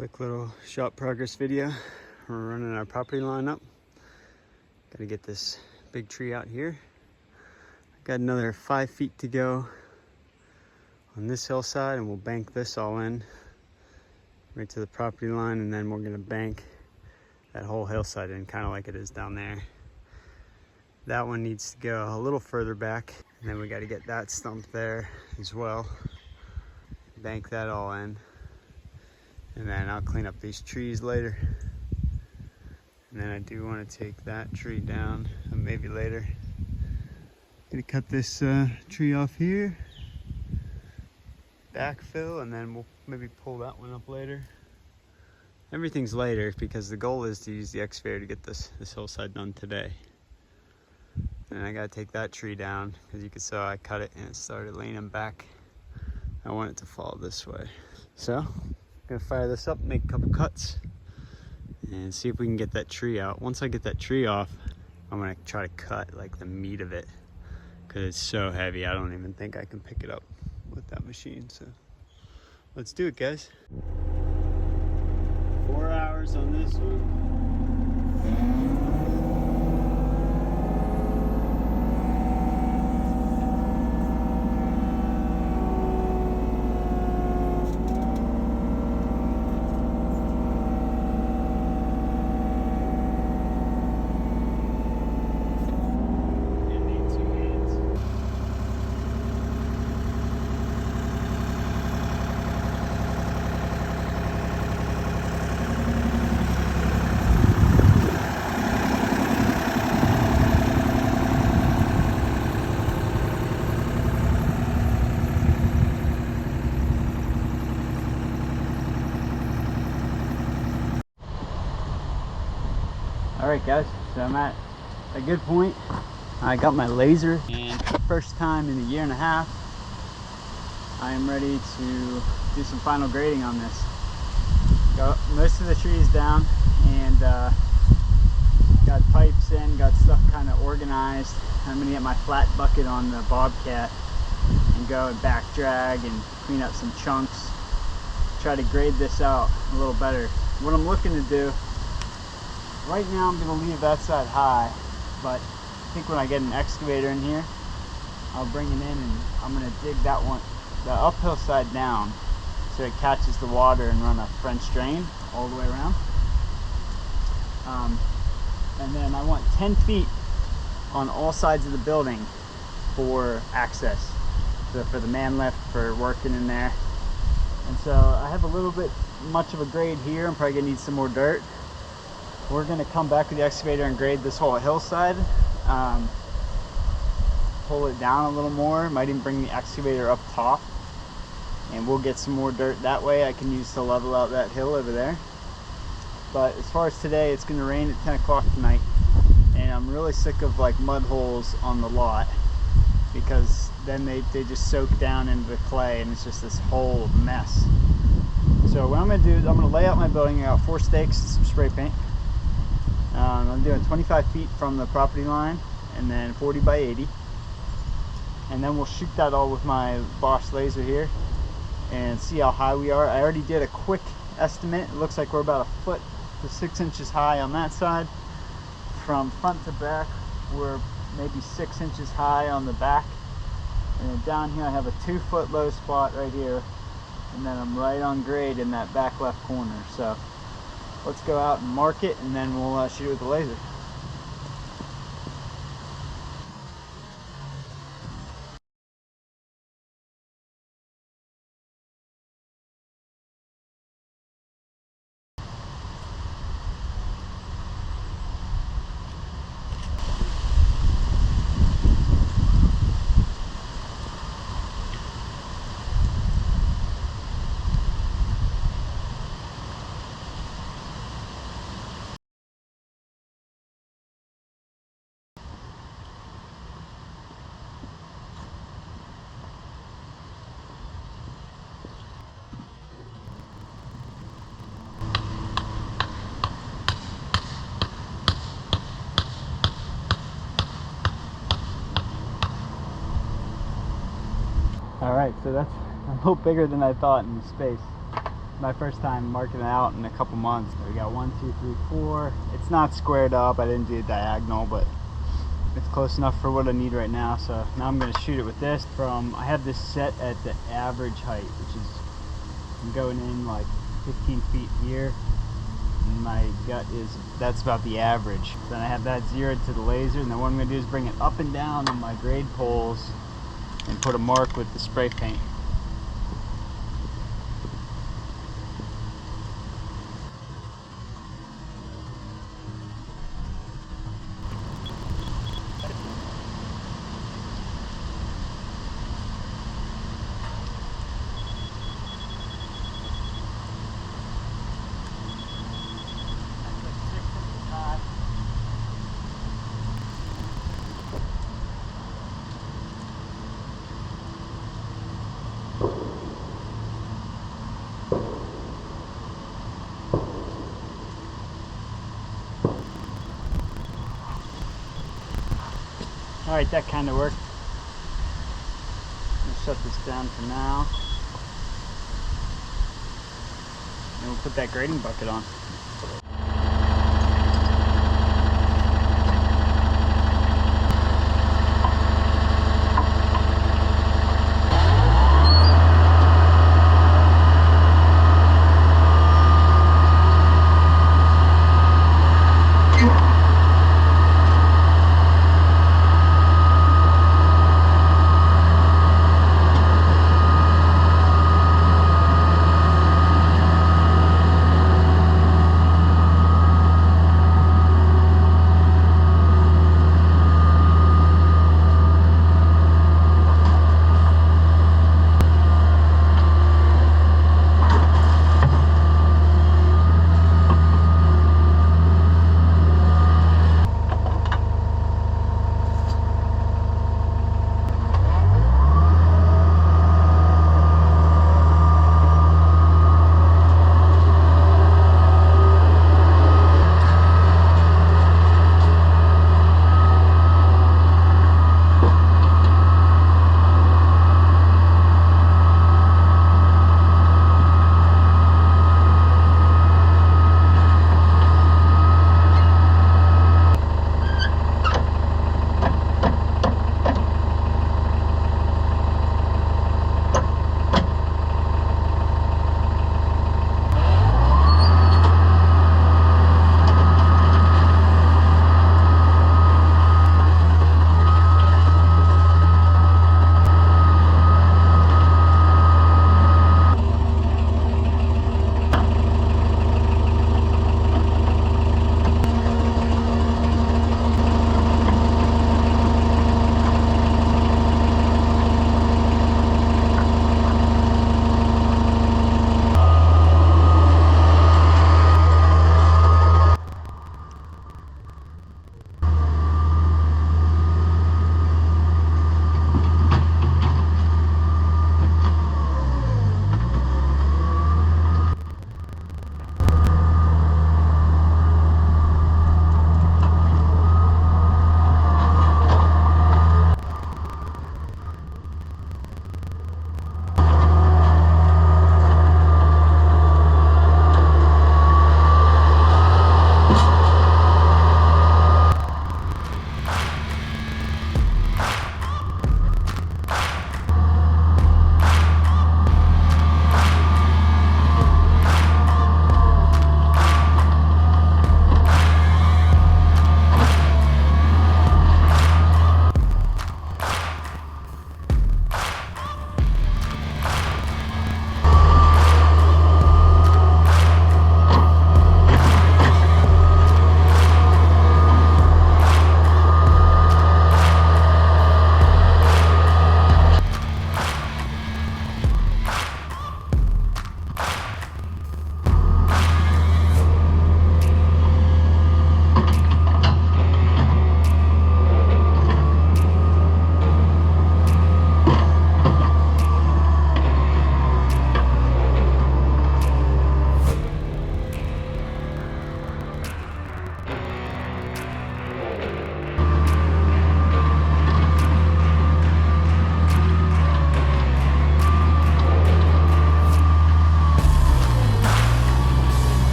Quick little shop progress video. We're running our property line up. Gotta get this big tree out here. Got another 5 feet to go on this hillside, and we'll bank this all in right to the property line, and then we're gonna bank that whole hillside in, kind of like it is down there. That one needs to go a little further back, and then we got to get that stump there as well. Bank that all in, and then I'll clean up these trees later. And then I do want to take that tree down maybe later. Gonna cut this tree off here, backfill, and then we'll maybe pull that one up later. Everything's later because the goal is to use the excavator to get this hillside done today. And I gotta take that tree down because you can see I cut it and it started leaning back. I want it to fall this way. So I'm gonna fire this up, make a couple cuts, and see if we can get that tree out. Once I get that tree off, I'm gonna try to cut like the meat of it because it's so heavy. I don't even think I can pick it up with that machine. So let's do it, guys. 4 hours on this one. Alright guys, so I'm at a good point. I got my laser, and for the first time in a year and a half, I am ready to do some final grading on this. Got most of the trees down, and got pipes in, got stuff kind of organized. I'm going to get my flat bucket on the Bobcat and go and back drag and clean up some chunks. Try to grade this out a little better. What I'm looking to do, right now I'm going to leave that side high, but I think when I get an excavator in here, I'll bring it in and I'm going to dig that one, the uphill side down, so it catches the water and run a French drain all the way around. And then I want 10 feet on all sides of the building for access, so for the man lift, for working in there. And so I have a little bit much of a grade here. I'm probably going to need some more dirt. We're going to come back with the excavator and grade this whole hillside, pull it down a little more, might even bring the excavator up top, and we'll get some more dirt that way I can use to level out that hill over there. But as far as today, it's going to rain at 10 o'clock tonight, and I'm really sick of like mud holes on the lot, because then they just soak down into the clay and it's just this whole mess. So what I'm going to do is I'm going to lay out my building. I got 4 stakes and some spray paint. I'm doing 25 feet from the property line, and then 40 by 80, and then we'll shoot that all with my Bosch laser here and see how high we are. I already did a quick estimate. It looks like we're about 1 foot to 6 inches high on that side. From front to back, we're maybe 6 inches high on the back, and then down here I have a 2 foot low spot right here, and then I'm right on grade in that back left corner. So let's go out and mark it, and then we'll shoot it with the laser. All right, so that's a little bigger than I thought in the space. my first time marking it out in a couple months. We got 1, 2, 3, 4. It's not squared up. I didn't do a diagonal, but it's close enough for what I need right now. So now I'm going to shoot it with this. I have this set at the average height, which is I'm going in like 15 feet here. And my gut is that's about the average. Then I have that zeroed to the laser, and then what I'm going to do is bring it up and down on my grade poles and put a mark with the spray paint. Alright, that kind of worked. I'll shut this down for now. And we'll put that grading bucket on.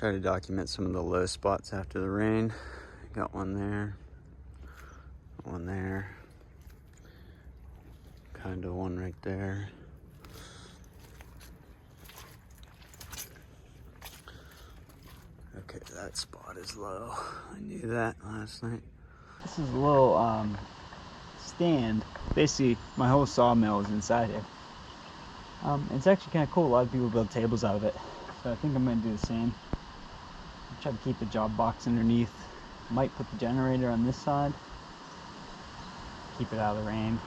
try to document some of the low spots after the rain. Got one there, kind of one right there. Okay, that spot is low. I knew that last night. This is a little stand. Basically, my whole sawmill is inside here. It's actually kind of cool. A lot of people build tables out of it. So I think I'm going to do the same. I'll try to keep the job box underneath. Might put the generator on this side. Keep it out of the rain.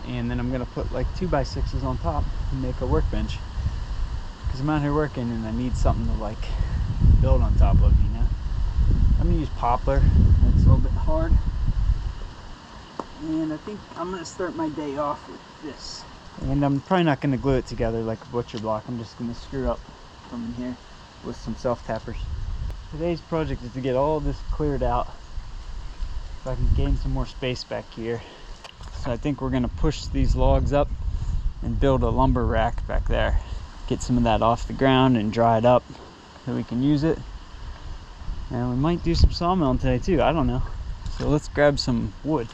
And then I'm going to put like 2x6s on top and make a workbench. Because I'm out here working and I need something to like build on top of, you know. I'm going to use poplar. That's a little bit hard. And I think I'm going to start my day off with this. And I'm probably not going to glue it together like a butcher block. I'm just going to screw up from in here with some self-tappers. Today's project is to get all this cleared out so I can gain some more space back here. So I think we're going to push these logs up and build a lumber rack back there. Get some of that off the ground and dry it up so we can use it. And we might do some sawmilling today too, I don't know. So let's grab some wood.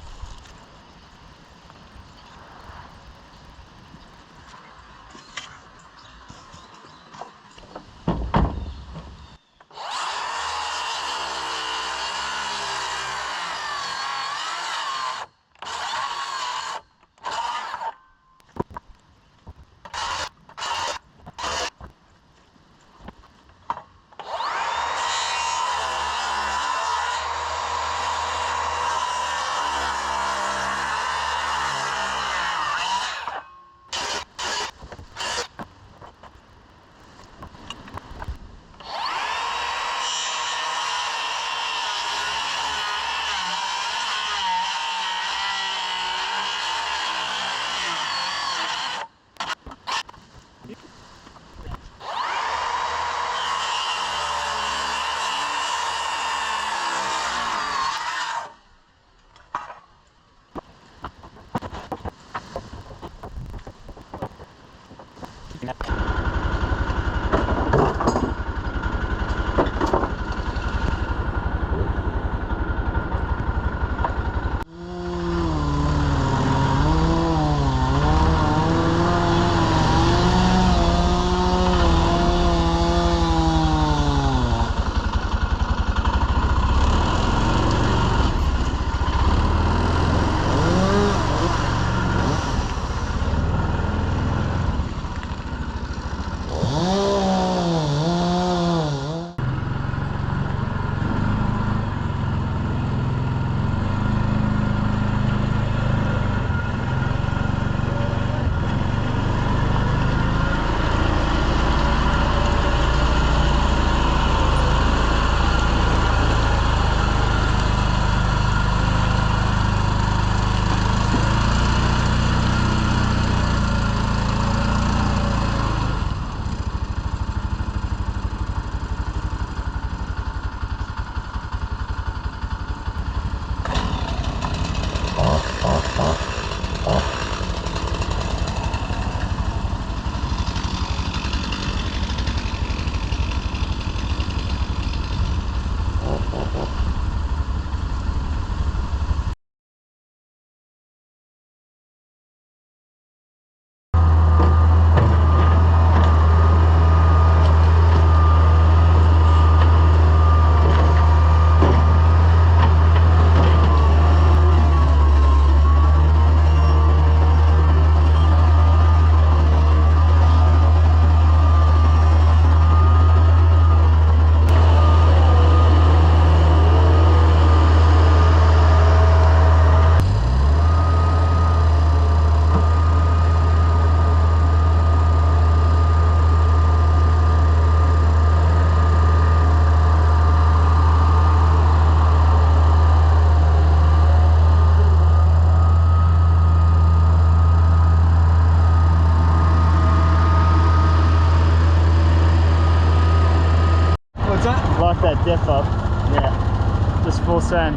That diff up. Yeah, just full send.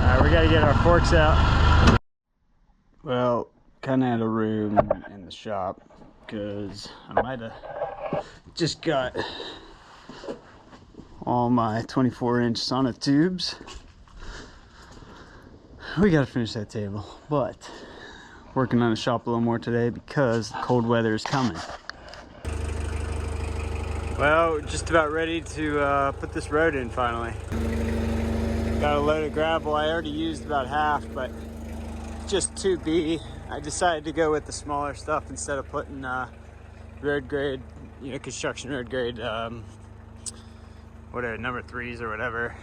Alright, we gotta get our forks out. Well, kind of out of room in the shop because I might have just got all my 24-inch sonotubes. We gotta finish that table, but working on the shop a little more today because the cold weather is coming. Well, just about ready to put this road in finally. Got a load of gravel. I already used about half, but just 2B. I decided to go with the smaller stuff instead of putting road grade, construction road grade, whatever, number 3s or whatever,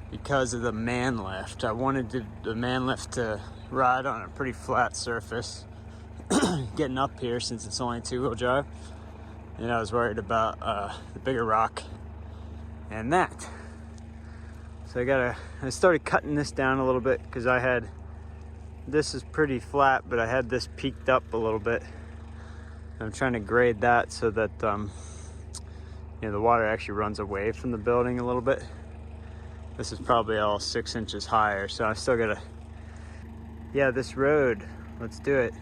because of the man lift. I wanted the man lift to ride on a pretty flat surface getting up here since it's only 2-wheel drive, and I was worried about the bigger rock and that. So I started cutting this down a little bit because this is pretty flat, but I had this peaked up a little bit. I'm trying to grade that so that the water actually runs away from the building a little bit. This is probably all 6 inches higher, so I still gotta, this road, let's do it.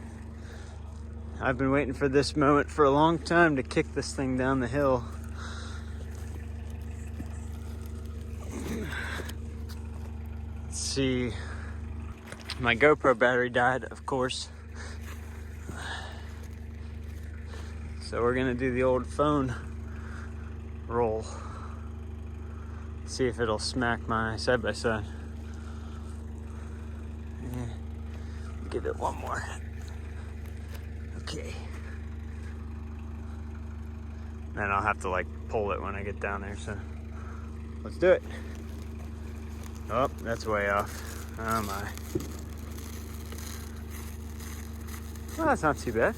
I've been waiting for this moment for a long time to kick this thing down the hill. Let's see, my GoPro battery died, of course. So we're gonna do the old phone roll. See if it'll smack my side-by-side. Give it one more. Okay. Then I'll have to pull it when I get down there, so let's do it. Oh, that's way off. Oh my. Well, that's not too bad.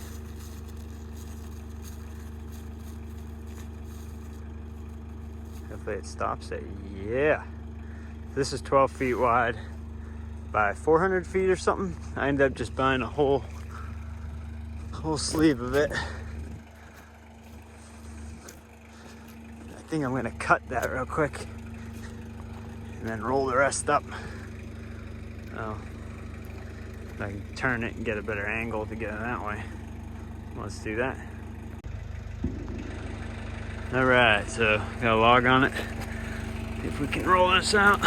Hopefully it stops it. Yeah. This is 12 feet wide by 400 feet or something. I ended up just buying a whole sleeve of it. I think I'm gonna cut that real quick and then roll the rest up. Oh, I can turn it and get a better angle to get it that way. Let's do that. All right, so got a log on it. If we can roll this out.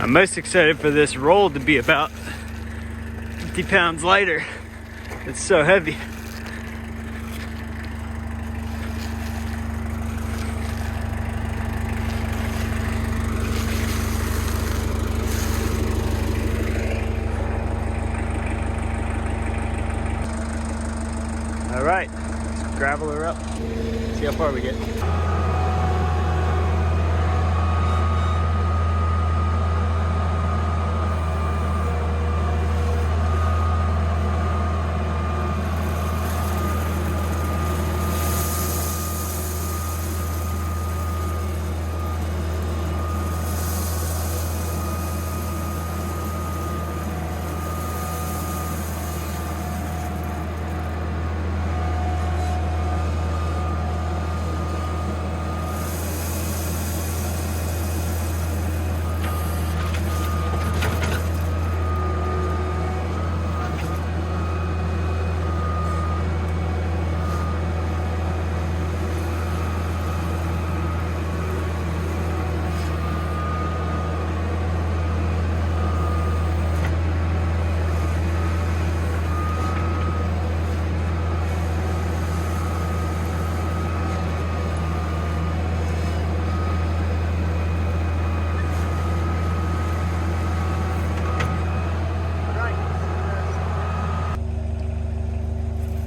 I'm most excited for this roll to be about 50 pounds lighter. It's so heavy. All right, let's gravel her up. See how far we get.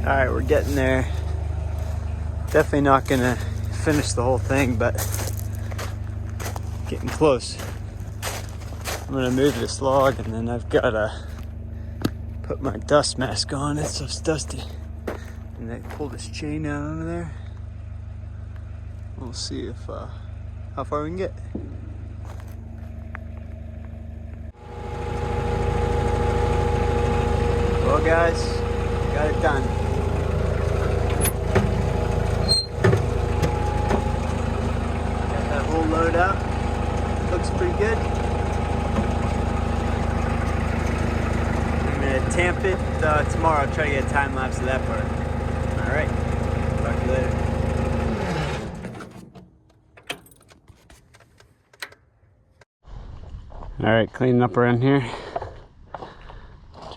All right, we're getting there. Definitely not gonna finish the whole thing, but getting close. I'm gonna move this log and then I've gotta put my dust mask on. It's so dusty. And then pull this chain out under there. We'll see if how far we can get. Well guys, got it done. Got that whole load up. Looks pretty good. I'm gonna tamp it tomorrow. I'll try to get a time lapse of that part. All right. Talk to you later. All right, cleaning up around here.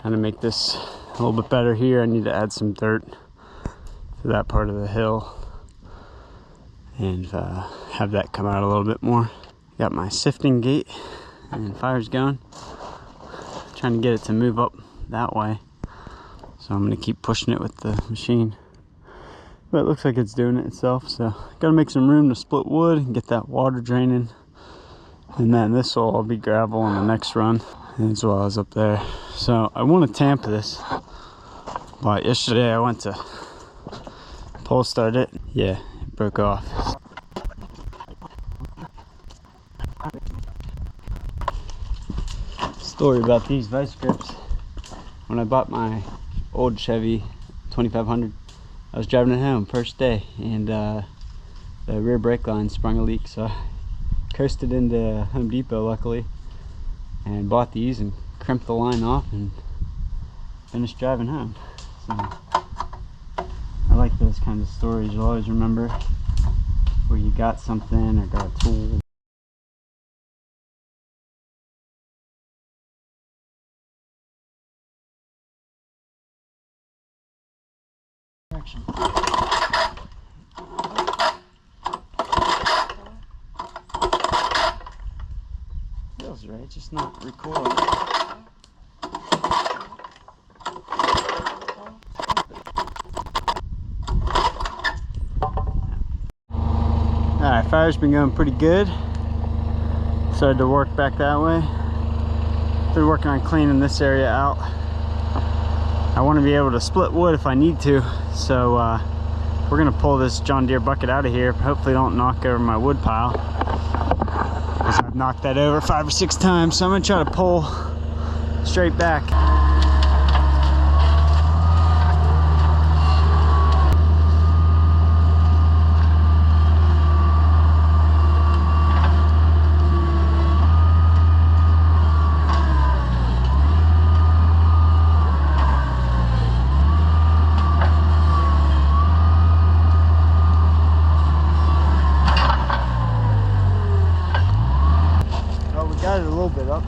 Trying to make this a little bit better here. I need to add some dirt to that part of the hill and have that come out a little bit more. Got my sifting gate and fire's going. Trying to get it to move up that way. So I'm gonna keep pushing it with the machine. But it looks like it's doing it itself. So gotta make some room to split wood and get that water draining. And then this will all be gravel on the next run, as well as up there. So I want to tamp this, but yesterday I went to pull start it. Yeah, it broke off. Story about these vice grips. When I bought my old Chevy 2500, I was driving it home first day, and the rear brake line sprung a leak. So I coasted into Home Depot, luckily, and bought these and crimped the line off and finished driving home. So I like those kinds of stories. You'll always remember where you got something or got a tool. Feels right, just not recording. Alright, fire's been going pretty good. Started to work back that way. Been working on cleaning this area out. I want to be able to split wood if I need to, so we're gonna pull this John Deere bucket out of here. Hopefully don't knock over my wood pile, because I've knocked that over 5 or 6 times. So I'm gonna try to pull straight back. Got it a little bit up.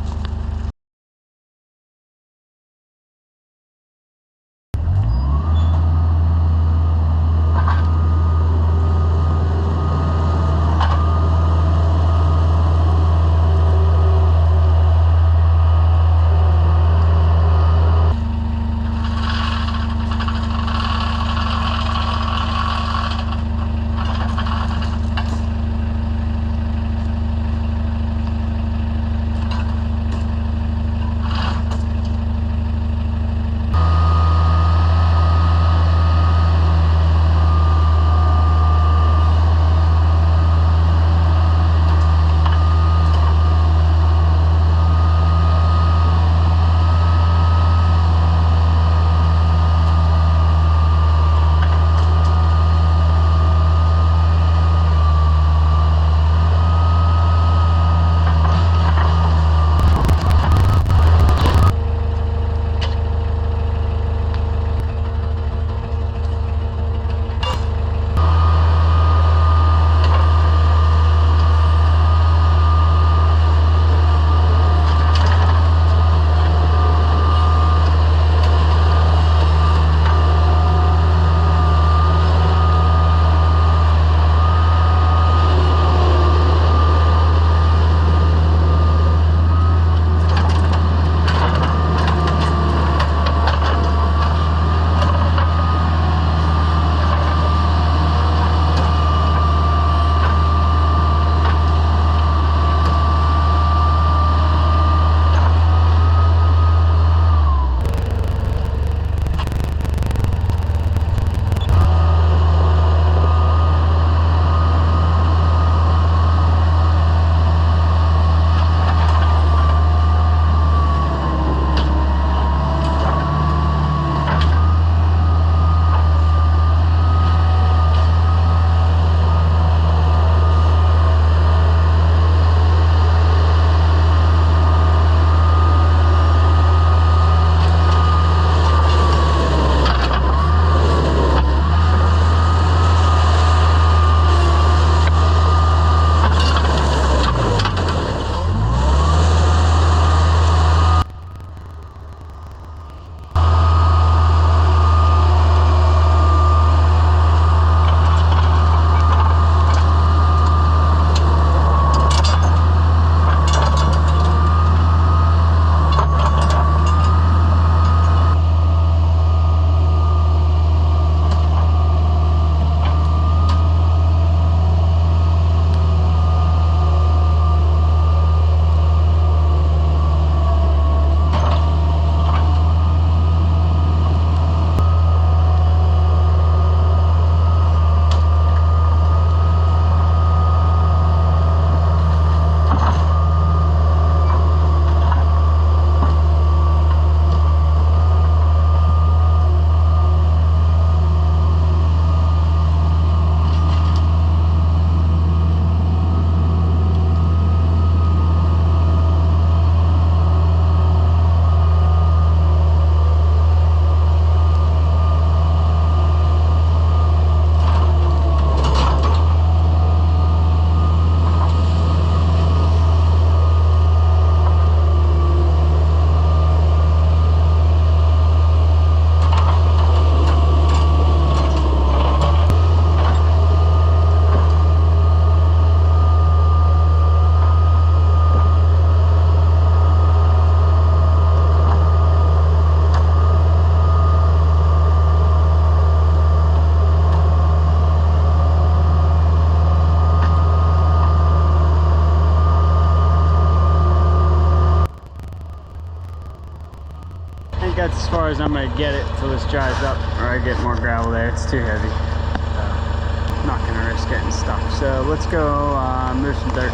that's as far as I'm gonna get it till this dries up, or I get more gravel there. It's too heavy. So, not gonna risk getting stuck. So let's go move some dirt.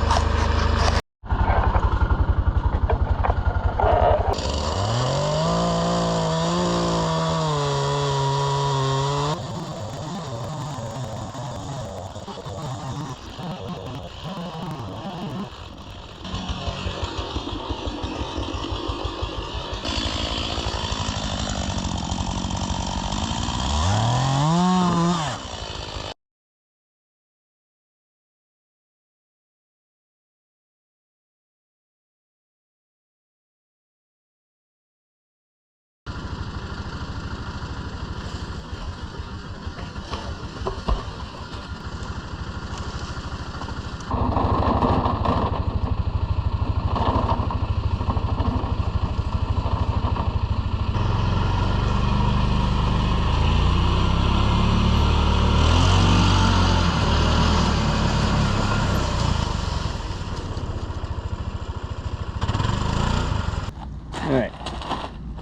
Alright,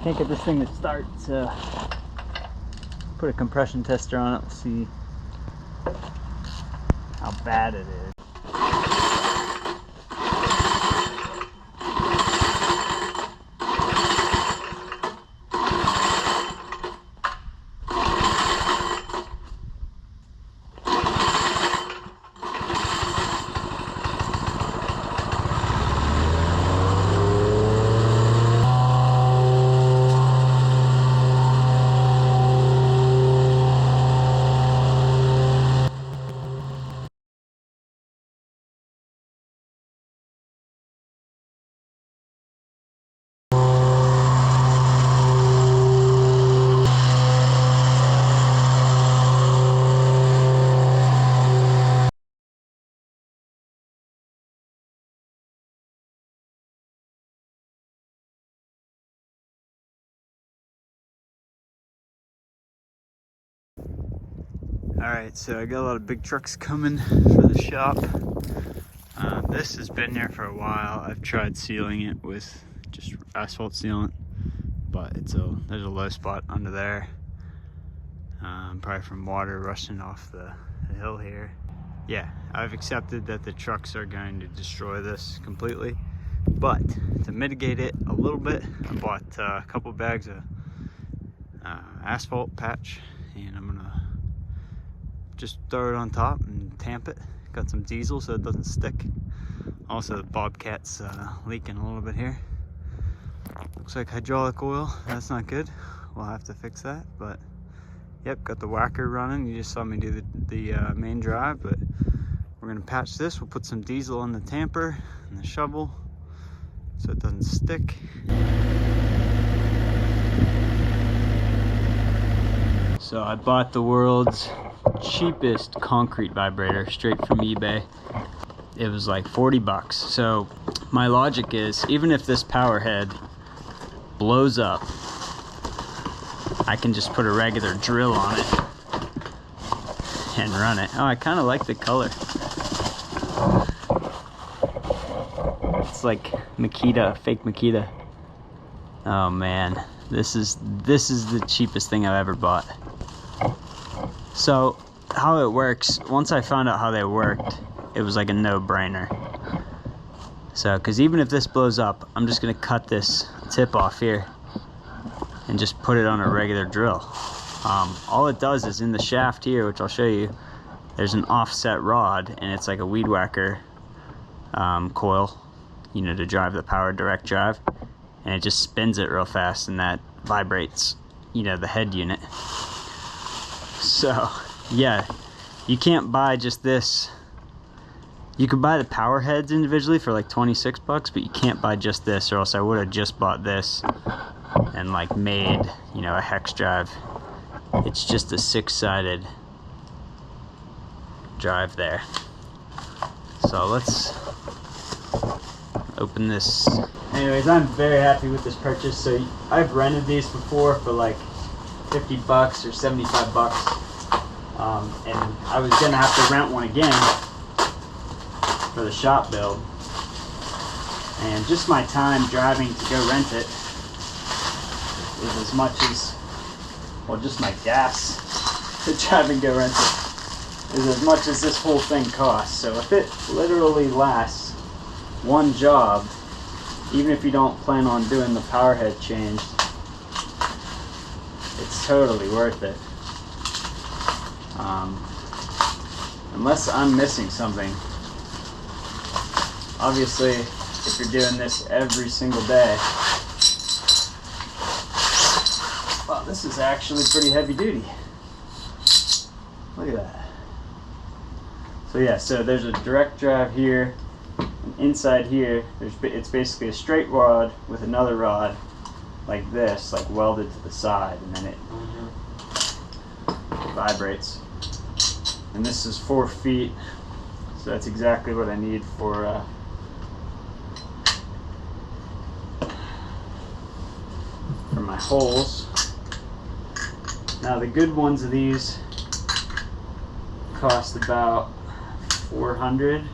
can't get this thing to start, so put a compression tester on it, let's see how bad it is. Alright, so I got a lot of big trucks coming for the shop. This has been there for a while. I've tried sealing it with just asphalt sealant, but there's a low spot under there. Probably from water rushing off the hill here. Yeah, I've accepted that the trucks are going to destroy this completely, but to mitigate it a little bit, I bought a couple bags of asphalt patch, and I'm gonna just throw it on top and tamp it. Got some diesel so it doesn't stick. Also, the Bobcat's leaking a little bit here. Looks like hydraulic oil. That's not good. We'll have to fix that. But yep, got the whacker running. You just saw me do the main drive, but we're gonna patch this. We'll put some diesel on the tamper and the shovel so it doesn't stick. So I bought the world's cheapest concrete vibrator straight from eBay. It was like 40 bucks. So my logic is, even if this power head blows up, I can just put a regular drill on it and run it. Oh, I kind of like the color. It's like Makita, fake Makita. Oh man, this is the cheapest thing I've ever bought. So how it works, once I found out how they worked, it was like a no-brainer. So, because even if this blows up, I'm just going to cut this tip off here and just put it on a regular drill. All it does is in the shaft here, which I'll show you, there's an offset rod, and it's like a weed whacker coil, you know, to drive the power direct drive, and it just spins it real fast, and that vibrates, you know, the head unit. So yeah, you can't buy just this. You could buy the power heads individually for like 26 bucks, but you can't buy just this, or else I would have just bought this and like made, you know, a hex drive. It's just a 6-sided drive there. So let's open this. Anyways, I'm very happy with this purchase. So I've rented these before for like 50 bucks or 75 bucks. And I was gonna have to rent one again for the shop build. And just my time driving to go rent it is as much as, well, just my gas to drive and go rent it is as much as this whole thing costs. So if it literally lasts one job, even if you don't plan on doing the power head change, it's totally worth it. Unless I'm missing something. Obviously, if you're doing this every single day, well, this is actually pretty heavy duty. Look at that. So yeah, so there's a direct drive here, and inside here, it's basically a straight rod with another rod like this, like welded to the side, and then it vibrates. And this is 4 feet, so that's exactly what I need for my holes. Now the good ones of these cost about $400.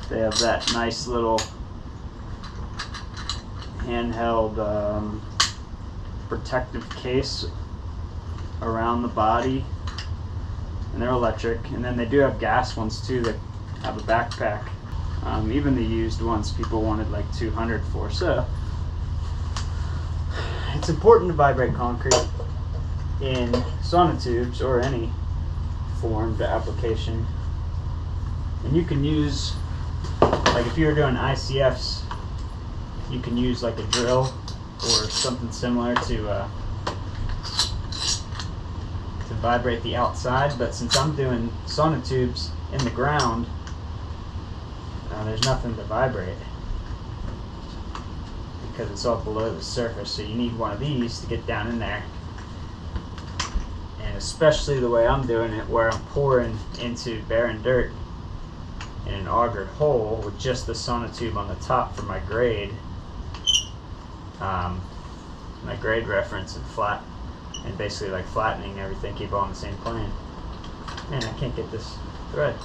They have that nice little handheld protective case around the body, and they're electric. And then they do have gas ones too that have a backpack. Even the used ones people wanted like $200 for. So it's important to vibrate concrete in sonotubes or any formed application. And you can use, like if you're doing ICFs, you can use like a drill or something similar to vibrate the outside. But since I'm doing sonotubes in the ground, there's nothing to vibrate because it's all below the surface. So you need one of these to get down in there. And especially the way I'm doing it, where I'm pouring into barren dirt in an augered hole with just the sonotube on the top for my grade, reference and flat, and basically like flattening everything, keep it on the same plane. Man, I can't get this thread.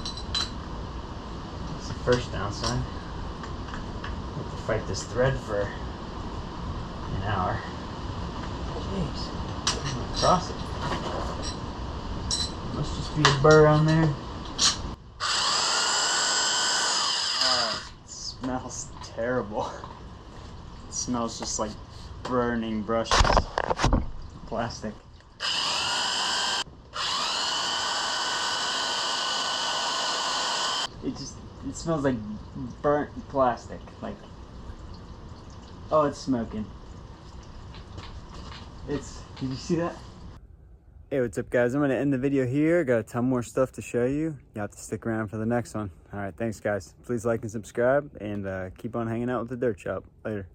That's the first downside. I have to fight this thread for an hour. Jeez, I'm gonna cross it. Must just be a burr on there. Oh, it smells terrible. It smells just like burning brushes. Plastic. It smells like burnt plastic. Like, oh, it's smoking. Did you see that? Hey, what's up guys? I'm gonna end the video here. Got a ton more stuff to show you. You have to stick around for the next one. All right, thanks guys. Please like and subscribe, and keep on hanging out with the Dirt Shop. Later.